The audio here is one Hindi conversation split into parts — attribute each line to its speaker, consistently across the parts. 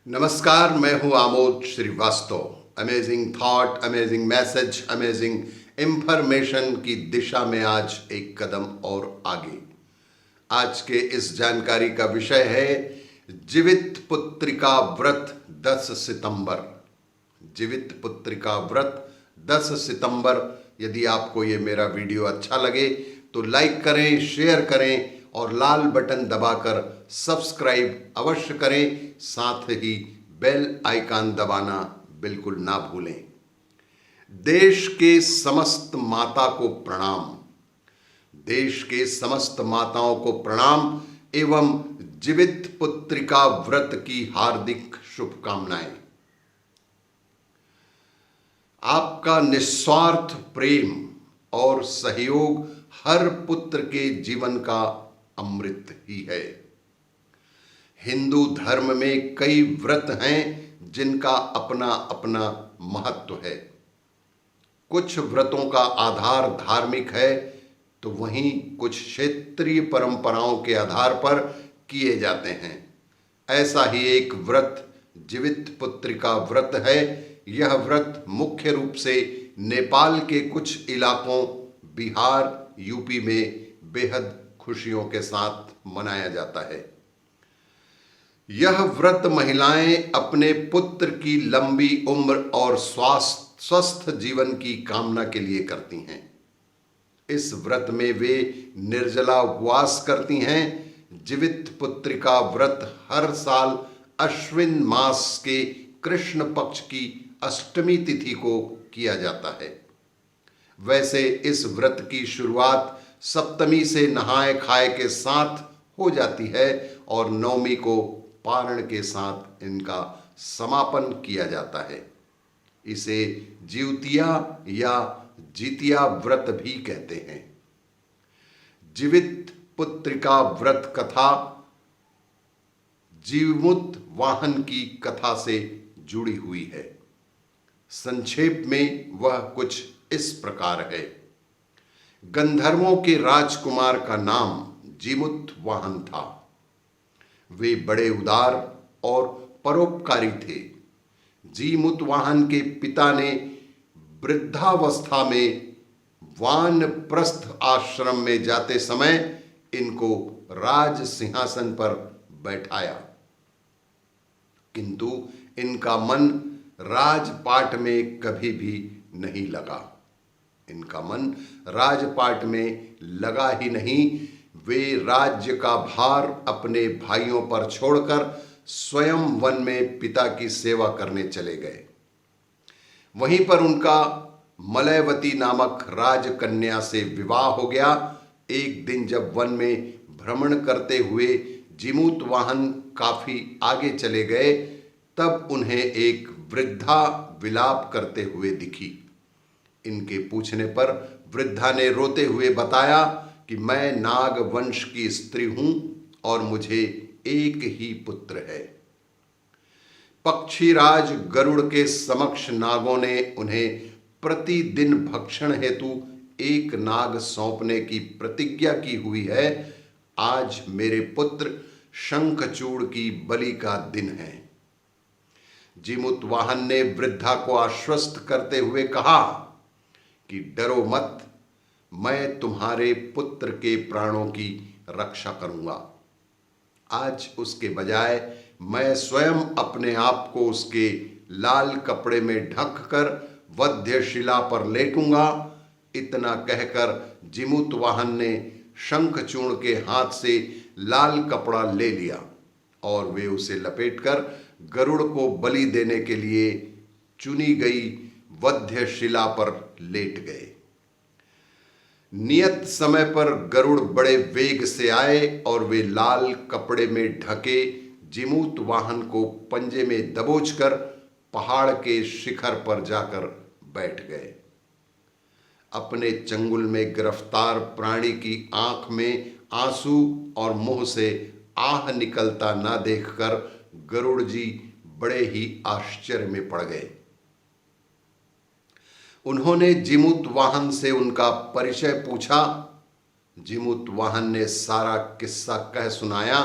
Speaker 1: नमस्कार, मैं हूं Amod Srivastava. Amazing thought, amazing message, amazing information की दिशा में आज एक कदम और आगे। आज के इस जानकारी का विषय है जीवित पुत्रिका व्रत 10 सितंबर। जीवित पुत्रिका व्रत 10 सितंबर। यदि आपको ये मेरा वीडियो अच्छा लगे तो लाइक करें, शेयर करें और लाल बटन दबाकर सब्सक्राइब अवश्य करें। साथ ही बेल आइकन दबाना बिल्कुल ना भूलें। देश के समस्त माता को प्रणाम। देश के समस्त माताओं को प्रणाम एवं जीवित पुत्रिका व्रत की हार्दिक शुभकामनाएं। आपका निस्वार्थ प्रेम और सहयोग हर पुत्र के जीवन का अमृत ही है। हिंदू धर्म में कई व्रत हैं जिनका अपना अपना महत्व है। कुछ व्रतों का आधार धार्मिक है तो वहीं कुछ क्षेत्रीय परंपराओं के आधार पर किए जाते हैं। ऐसा ही एक व्रत जीवित पुत्रिका व्रत है। यह व्रत मुख्य रूप से नेपाल के कुछ इलाकों, बिहार, यूपी में बेहद खुशियों के साथ मनाया जाता है। यह व्रत महिलाएं अपने पुत्र की लंबी उम्र और स्वस्थ जीवन की कामना के लिए करती हैं। इस व्रत में वे निर्जला उपवास करती हैं। जीवित पुत्रिका व्रत हर साल अश्विन मास के कृष्ण पक्ष की अष्टमी तिथि को किया जाता है। वैसे इस व्रत की शुरुआत सप्तमी से नहाए खाए के साथ हो जाती है और नवमी को पारण के साथ इनका समापन किया जाता है। इसे जीवतिया या जितिया व्रत भी कहते हैं। जीवित पुत्रिका व्रत कथा जीवमुत वाहन की कथा से जुड़ी हुई है। संक्षेप में वह कुछ इस प्रकार है। गंधर्वों के राजकुमार का नाम जीमुत वाहन था। वे बड़े उदार और परोपकारी थे। जीमुत वाहन के पिता ने वृद्धावस्था में वानप्रस्थ आश्रम में जाते समय इनको राज सिंहासन पर बैठाया, किंतु इनका मन राजपाट में कभी भी नहीं लगा। इनका मन राजपाट में लगा ही नहीं। वे राज्य का भार अपने भाइयों पर छोड़कर स्वयं वन में पिता की सेवा करने चले गए। वहीं पर उनका मलयवती नामक राजकन्या से विवाह हो गया। एक दिन जब वन में भ्रमण करते हुए जीमूत वाहन काफी आगे चले गए, तब उन्हें एक वृद्धा विलाप करते हुए दिखी। इनके पूछने पर वृद्धा ने रोते हुए बताया कि मैं नाग वंश की स्त्री हूं और मुझे एक ही पुत्र है। पक्षीराज गरुड़ के समक्ष नागों ने उन्हें प्रतिदिन भक्षण हेतु एक नाग सौंपने की प्रतिज्ञा की हुई है। आज मेरे पुत्र शंखचूड़ की बलि का दिन है। जीमुत वाहन ने वृद्धा को आश्वस्त करते हुए कहा कि डरो मत, मैं तुम्हारे पुत्र के प्राणों की रक्षा करूंगा। आज उसके बजाय मैं स्वयं अपने आप को उसके लाल कपड़े में ढक कर वध्यशिला पर लेटूंगा। इतना कहकर जीमूत वाहन ने शंखचूड़ के हाथ से लाल कपड़ा ले लिया और वे उसे लपेटकर गरुड़ को बलि देने के लिए चुनी गई वध्यशिला पर लेट गए। नियत समय पर गरुड़ बड़े वेग से आए और वे लाल कपड़े में ढके जीमूत वाहन को पंजे में दबोचकर पहाड़ के शिखर पर जाकर बैठ गए। अपने चंगुल में गिरफ्तार प्राणी की आंख में आंसू और मुंह से आह निकलता ना देखकर गरुड़ जी बड़े ही आश्चर्य में पड़ गए। उन्होंने जीमूत वाहन से उनका परिचय पूछा। जीमूत वाहन ने सारा किस्सा कह सुनाया।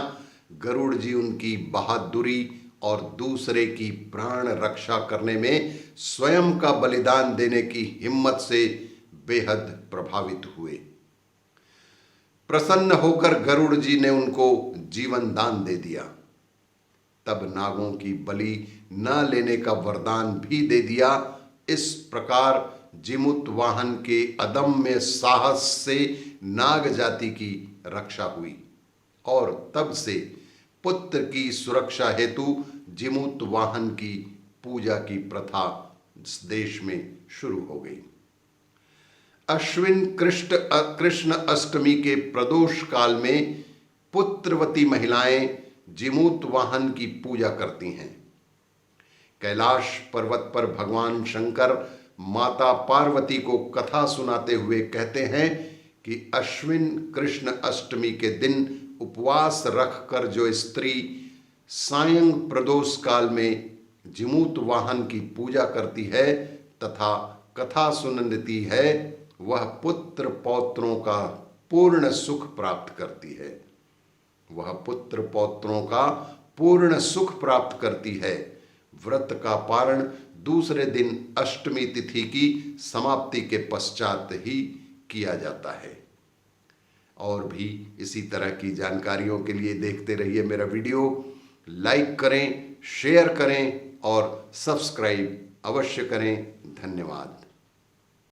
Speaker 1: गरुड़ जी उनकी बहादुरी और दूसरे की प्राण रक्षा करने में स्वयं का बलिदान देने की हिम्मत से बेहद प्रभावित हुए। प्रसन्न होकर गरुड़ जी ने उनको जीवन दान दे दिया। तब नागों की बलि न लेने का वरदान भी दे दिया। इस प्रकार जिमुत वाहन के अदम्य साहस से नाग जाति की रक्षा हुई और तब से पुत्र की सुरक्षा हेतु जिमुत वाहन की पूजा की प्रथा देश में शुरू हो गई। अश्विन कृष्ण अष्टमी के प्रदोष काल में पुत्रवती महिलाएं जिमूत वाहन की पूजा करती हैं। कैलाश पर्वत पर भगवान शंकर माता पार्वती को कथा सुनाते हुए कहते हैं कि अश्विन कृष्ण अष्टमी के दिन उपवास रखकर जो स्त्री सायं प्रदोष काल में जिमूत वाहन की पूजा करती है तथा कथा सुनती है, वह पुत्र पौत्रों का पूर्ण सुख प्राप्त करती है। वह पुत्र पौत्रों का पूर्ण सुख प्राप्त करती है। व्रत का पारण दूसरे दिन अष्टमी तिथि की समाप्ति के पश्चात ही किया जाता है। और भी इसी तरह की जानकारियों के लिए देखते रहिए मेरा वीडियो। लाइक करें, शेयर करें और सब्सक्राइब अवश्य करें। धन्यवाद।